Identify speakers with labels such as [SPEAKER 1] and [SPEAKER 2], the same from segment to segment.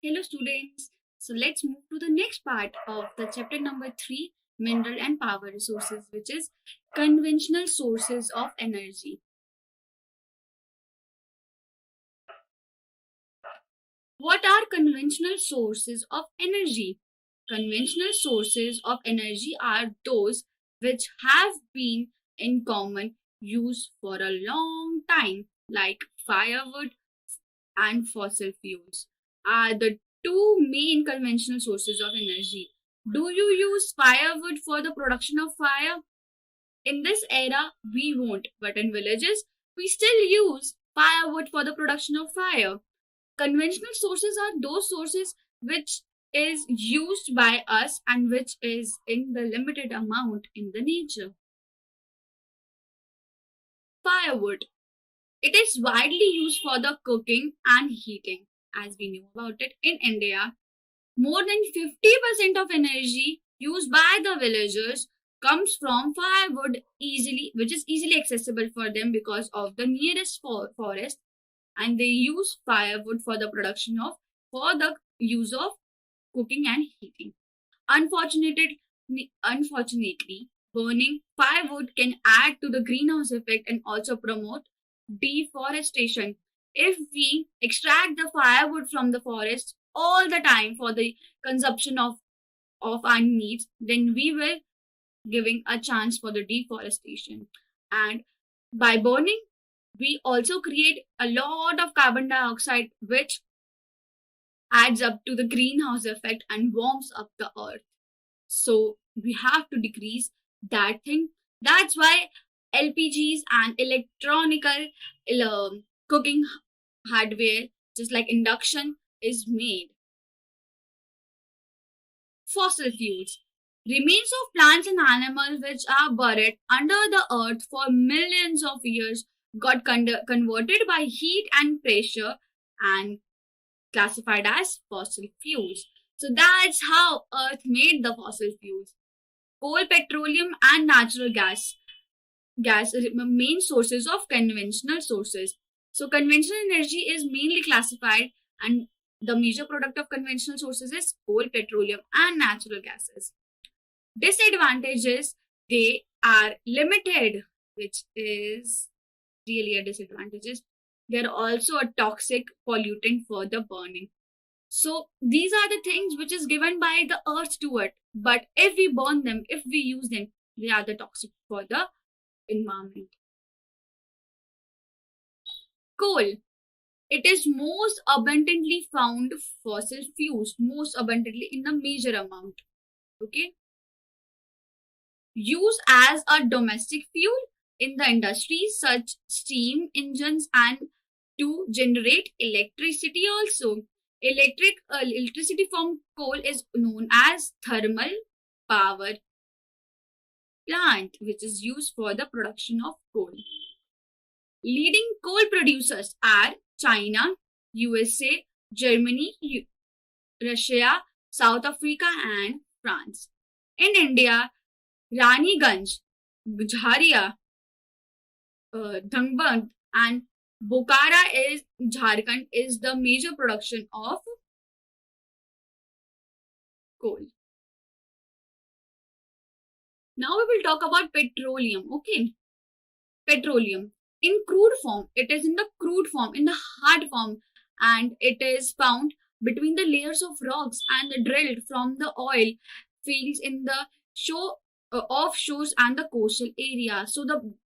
[SPEAKER 1] Hello students. So let's move to the next part of the chapter number 3, mineral and power resources, which is conventional sources of energy. What are conventional sources of energy? Conventional sources of energy are those which have been in common use for a long time, like firewood and fossil fuels are the two main conventional sources of energy. Do you use firewood for the production of fire? In this era, we won't, but in villages, we still use firewood for the production of fire. Conventional sources are those sources which is used by us and which is in the limited amount in the nature. Firewood. It is widely used for the cooking and heating. As we know about it in India, more than 50% of energy used by the villagers comes from firewood which is easily accessible for them because of the nearest forest, and they use firewood for the for the use of cooking and heating. Unfortunately, burning firewood can add to the greenhouse effect and also promote deforestation. If we extract the firewood from the forest all the time for the consumption of our needs, then we will giving a chance for the deforestation. And by burning, we also create a lot of carbon dioxide, which adds up to the greenhouse effect and warms up the earth. So we have to decrease that thing. That's why LPGs and electronical cooking hardware, just like induction, is made. Fossil fuels. Remains of plants and animals which are buried under the earth for millions of years got converted by heat and pressure and classified as fossil fuels. So that's how Earth made the fossil fuels. Coal, petroleum, and natural gas are main sources of conventional sources. So conventional energy is mainly classified, and the major product of conventional sources is coal, petroleum, and natural gases. Disadvantages, they are limited, which is really a disadvantage. They're also a toxic pollutant for the burning. So these are the things which is given by the earth to it. But if we burn them, if we use them, they are the toxic for the environment. Coal. It is most abundantly found fossil fuels, most abundantly in a major amount. Okay. Used as a domestic fuel in the industry, such steam engines and to generate electricity also. Electricity from coal is known as thermal power plant, which is used for the production of coal. Leading coal producers are China, USA, Germany, Russia, South Africa, and France. In India, Raniganj, Jharia, Dhanbad, and Bokara is Jharkhand is the major production of coal. Now we will talk about petroleum. Okay, petroleum in crude form. It is in the crude form, in the hard form, and it is found between the layers of rocks and drilled from the oil fields in the offshores and the coastal area. So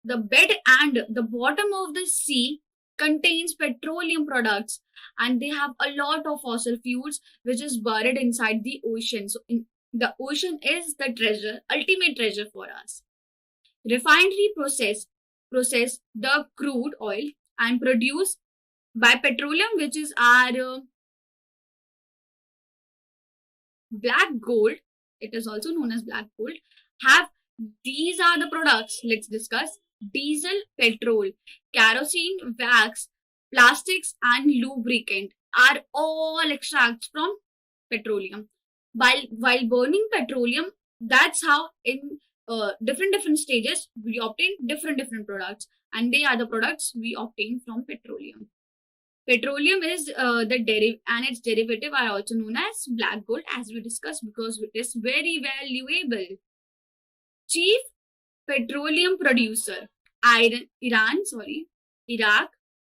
[SPEAKER 1] the bed and the bottom of the sea contains petroleum products, and they have a lot of fossil fuels which is buried inside the ocean. So the ocean is the treasure, ultimate treasure for us. Refinery process the crude oil and produce by petroleum, which is our black gold. It is also known as black gold. Have these are the products. Let's discuss diesel, petrol, kerosene, wax, plastics, and lubricant are all extracts from petroleum. While burning petroleum, that's how in different stages we obtain different products, and they are the products we obtain from petroleum. Petroleum is and its derivative are also known as black gold, as we discussed, because it is very valuable. Chief petroleum producer: Iraq,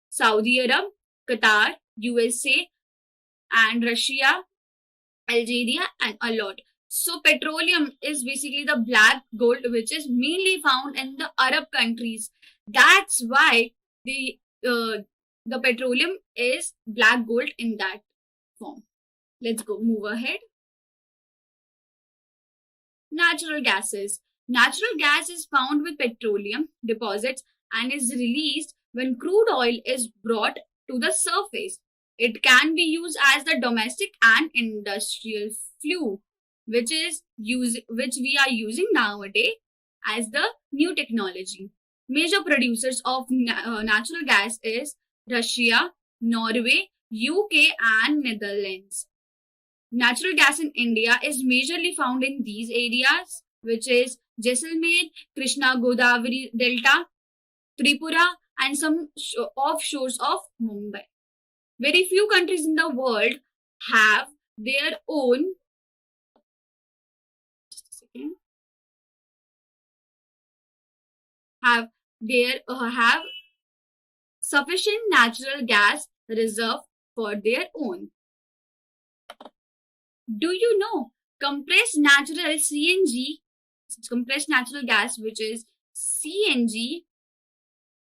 [SPEAKER 1] Saudi Arab, Qatar, USA, and Russia, Algeria, and a lot. So petroleum is basically the black gold, which is mainly found in the Arab countries. That's why the uh, the petroleum is black gold in that form. Let's go move ahead. Natural gases. Natural gas is found with petroleum deposits and is released when crude oil is brought to the surface. It can be used as the domestic and industrial fuel, which we are using nowadays as the new technology. Major producers of natural gas is Russia, Norway, UK, and Netherlands. Natural gas in India is majorly found in these areas, which is Jaisalmer, Krishna Godavari Delta, Tripura, and some offshores of Mumbai. Very few countries in the world have their own. Just a second. Have sufficient natural gas reserve for their own. Do you know compressed natural CNG, compressed natural gas, which is CNG,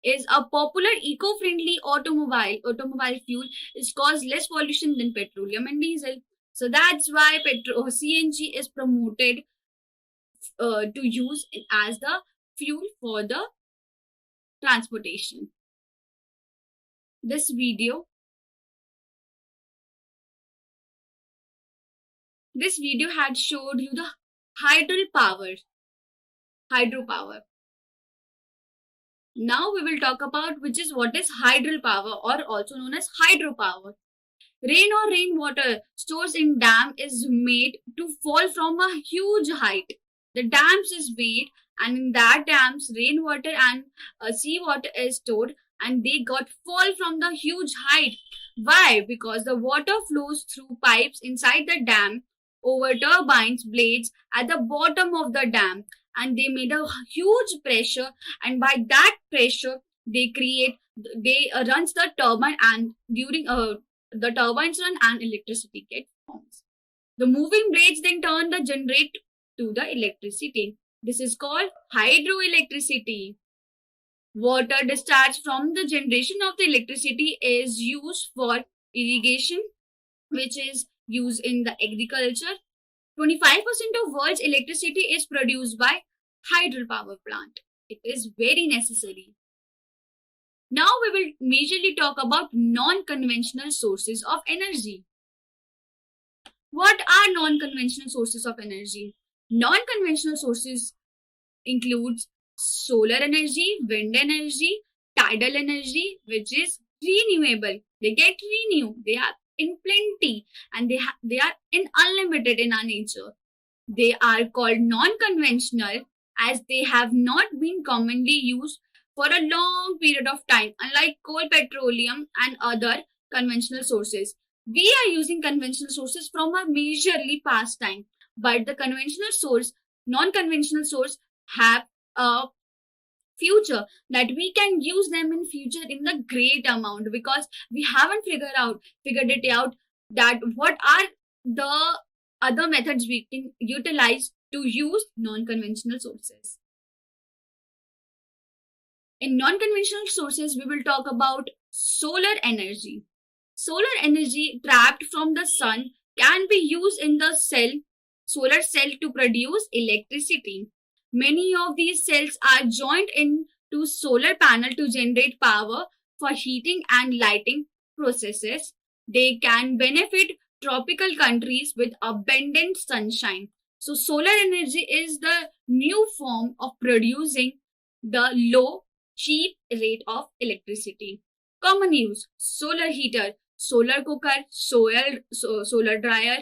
[SPEAKER 1] is a popular eco-friendly automobile fuel. It causes less pollution than petroleum and diesel. So that's why CNG is promoted to use it as the fuel for the transportation. This video had showed you the hydropower. Now we will talk about what is hydropower, or also known as hydropower. Rain or rainwater stores in dam is made to fall from a huge height. The dams is made, and in that dams rainwater and seawater is stored, and they got fall from the huge height. Why? Because the water flows through pipes inside the dam over turbines blades at the bottom of the dam, and they made a huge pressure, and by that pressure they runs the turbine, and during the turbines run and electricity gets formed. The moving blades then turn the generate to the electricity. This is called hydroelectricity. Water discharged from the generation of the electricity is used for irrigation, which is used in the agriculture. 25% of world's electricity is produced by hydropower plant. It is very necessary. Now we will majorly talk about non-conventional sources of energy. What are non-conventional sources of energy? Non-conventional sources includes solar energy, wind energy, tidal energy, which is renewable. They get renewed. They are in plenty, and they are in unlimited in our nature. They are called non-conventional as they have not been commonly used for a long period of time, unlike coal, petroleum, and other conventional sources. We are using conventional sources from a majorly past time, but the non-conventional source have a future, that we can use them in future in the great amount, because we haven't figured it out that what are the other methods we can utilize to use non-conventional sources. In non-conventional sources, we will talk about solar energy. Solar energy trapped from the sun can be used in the solar cell to produce electricity. Many of these cells are joined into solar panel to generate power for heating and lighting processes. They can benefit tropical countries with abundant sunshine. So solar energy is the new form of producing the low, cheap rate of electricity. Common use: solar heater, solar cooker, solar dryer,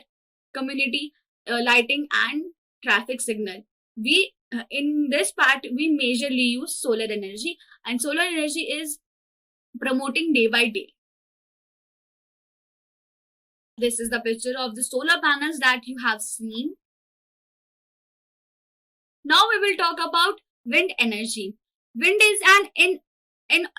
[SPEAKER 1] community lighting, and traffic signal. We in this part we majorly use solar energy, and solar energy is promoting day by day. This is the picture of the solar panels that you have seen. Now we will talk about wind energy. Wind is an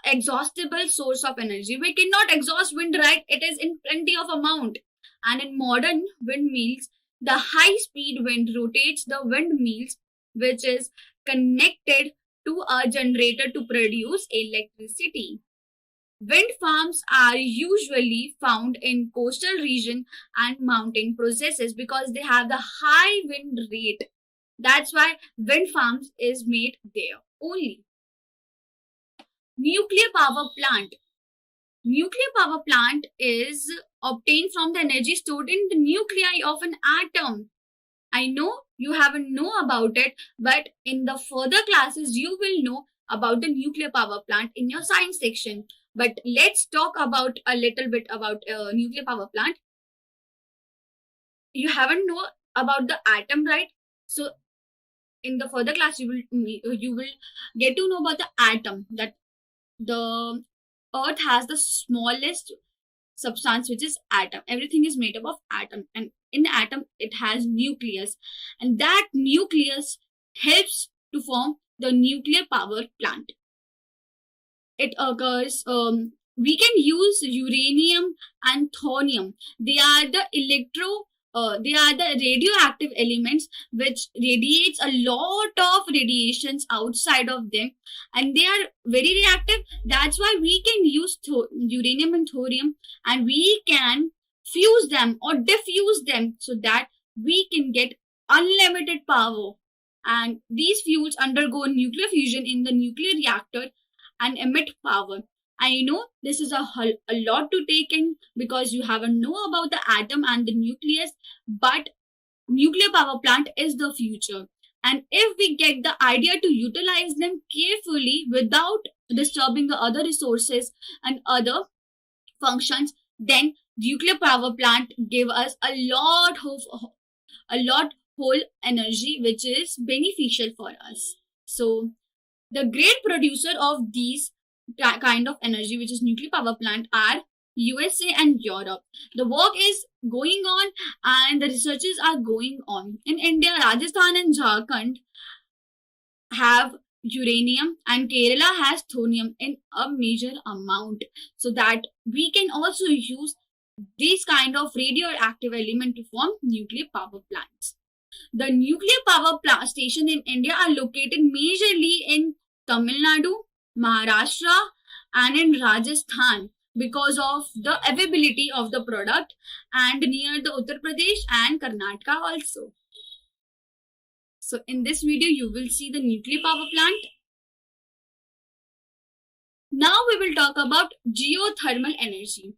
[SPEAKER 1] inexhaustible source of energy. We cannot exhaust wind, right? It is in plenty of amount. And in modern windmills, the high-speed wind rotates the windmills, which is connected to a generator to produce electricity. Wind farms are usually found in coastal region and mountain processes because they have the high wind rate. That's why wind farms is made there only. Nuclear power plant. Nuclear power plant is obtained from the energy stored in the nuclei of an atom. I know you haven't know about it, but in the further classes you will know about the nuclear power plant in your science section. But let's talk about a little bit about nuclear power plant. You haven't know about the atom, right? So in the further class you will get to know about the atom, that the earth has the smallest substance, which is atom. Everything is made up of atom, and in the atom it has nucleus, and that nucleus helps to form the nuclear power plant. It occurs, we can use uranium and thorium. They are the they are the radioactive elements which radiates a lot of radiations outside of them, and they are very reactive. That's why we can use uranium and thorium, and we can fuse them or diffuse them so that we can get unlimited power. And these fuels undergo nuclear fusion in the nuclear reactor and emit power. I know this is a lot to take in because you haven't know about the atom and the nucleus, but nuclear power plant is the future. And if we get the idea to utilize them carefully without disturbing the other resources and other functions, then nuclear power plant give us a lot whole energy which is beneficial for us. So the great producer of these kind of energy, which is nuclear power plant, are USA and Europe. The work is going on and the researches are going on. In India, Rajasthan and Jharkhand have uranium and Kerala has thorium in a major amount, so that we can also use these kind of radioactive element to form nuclear power plants. The nuclear power station in India are located majorly in Tamil Nadu, Maharashtra, and in Rajasthan because of the availability of the product, and near the Uttar Pradesh and Karnataka also. So in this video, you will see the nuclear power plant. Now we will talk about geothermal energy.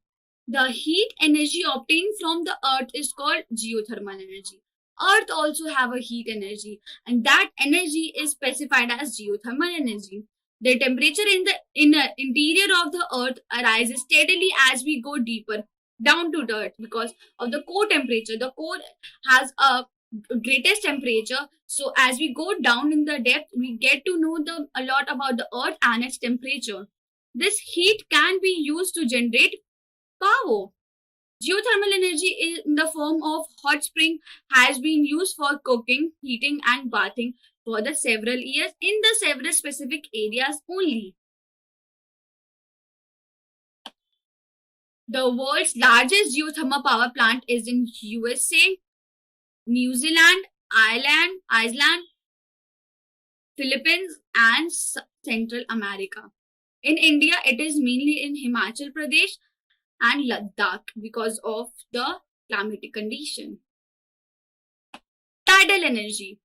[SPEAKER 1] The heat energy obtained from the earth is called geothermal energy. Earth also have a heat energy, and that energy is specified as geothermal energy. The temperature in the interior of the earth rises steadily as we go deeper down to the earth because of the core temperature. The core has a greatest temperature, so as we go down in the depth, we get to know a lot about the earth and its temperature. This heat can be used to generate power. Geothermal energy in the form of hot spring has been used for cooking, heating and bathing for the several years in the several specific areas only. The world's largest geothermal power plant is in USA, New Zealand, Iceland, Philippines and Central America. In India, it is mainly in Himachal Pradesh and Ladakh because of the climatic condition. Tidal energy.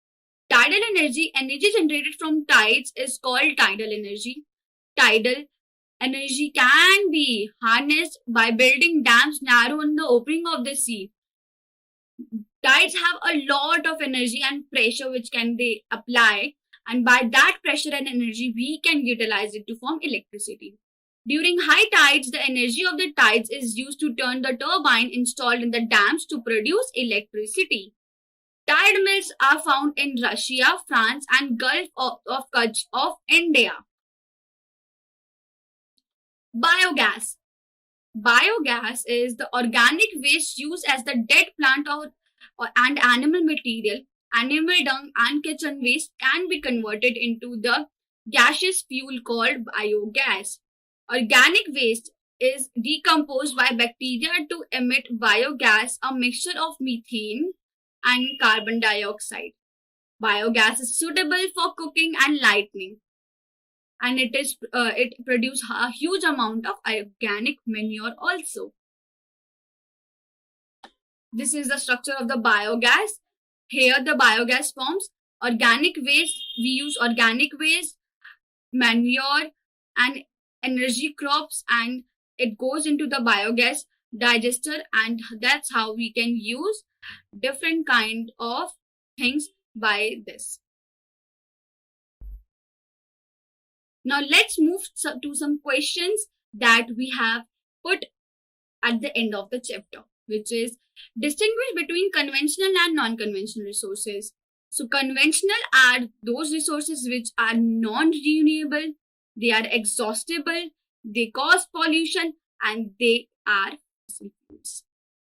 [SPEAKER 1] Tidal energy generated from tides is called tidal energy. Tidal energy can be harnessed by building dams narrow in the opening of the sea. Tides have a lot of energy and pressure which can they apply, and by that pressure and energy we can utilize it to form electricity. During high tides, the energy of the tides is used to turn the turbine installed in the dams to produce electricity. Tide mills are found in Russia, France and Gulf of Kutch of India. Biogas. Biogas is the organic waste used as the dead plant and animal material. Animal dung and kitchen waste can be converted into the gaseous fuel called biogas. Organic waste is decomposed by bacteria to emit biogas, a mixture of methane and carbon dioxide. Biogas is suitable for cooking and lighting, and it produces a huge amount of organic manure also. This is the structure of the biogas. Here the biogas forms organic waste. We use organic waste, manure, and energy crops, and it goes into the biogas digester, and that's how we can use different kind of things by this. Now let's move to some questions that we have put at the end of the chapter, which is distinguish between conventional and non-conventional resources. So conventional are those resources which are non-renewable, they are exhaustible, they cause pollution, and they are fossil fuels.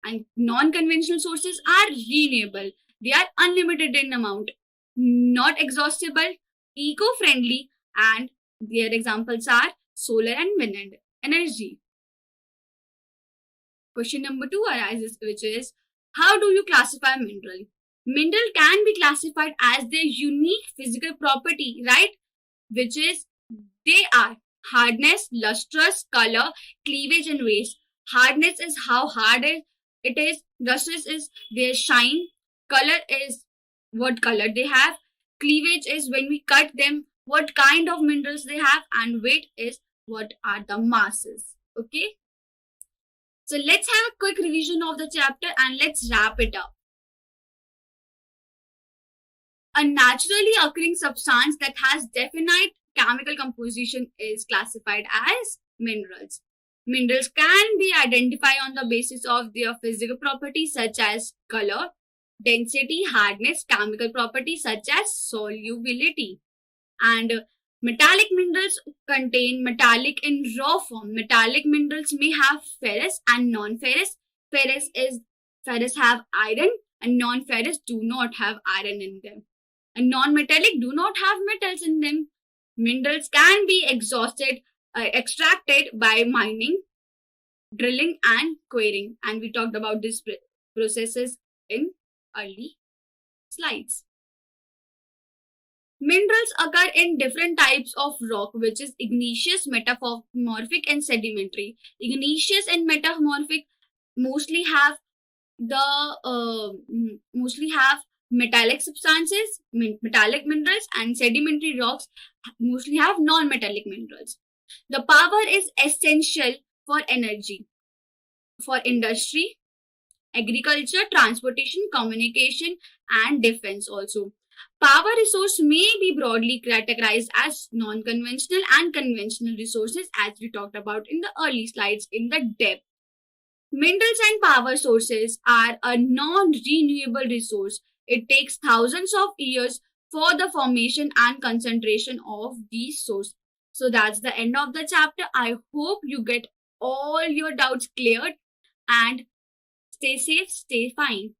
[SPEAKER 1] And non-conventional sources are renewable, they are unlimited in amount, not exhaustible, eco-friendly, and their examples are solar and wind energy. Question number 2 arises, which is, how do you classify mineral? Mineral can be classified as their unique physical property, right? Which is, they are hardness, lustrous, color, cleavage, and weight. Hardness is how hard it is. Lustrous is their shine. Color is what color they have. Cleavage is when we cut them, what kind of minerals they have, and weight is what are the masses. Okay. So let's have a quick revision of the chapter and let's wrap it up. A naturally occurring substance that has definite chemical composition is classified as minerals. Minerals can be identified on the basis of their physical properties such as color, density, hardness, chemical properties such as solubility. And metallic minerals contain metallic in raw form. Metallic minerals may have ferrous and non-ferrous. Ferrous have iron and non-ferrous do not have iron in them. And non-metallic do not have metals in them. Minerals can be extracted by mining, drilling, and quarrying. And we talked about these processes in early slides. Minerals occur in different types of rock, which is igneous, metamorphic, and sedimentary. Igneous and metamorphic mostly have metallic substances, metallic minerals, and sedimentary rocks mostly have non-metallic minerals. The power is essential for energy, for industry, agriculture, transportation, communication, and defense also. Power resource may be broadly categorized as non-conventional and conventional resources, as we talked about in the early slides in the depth. Minerals and power sources are a non-renewable resource. It takes thousands of years for the formation and concentration of these sources. So that's the end of the chapter. I hope you get all your doubts cleared and stay safe, stay fine.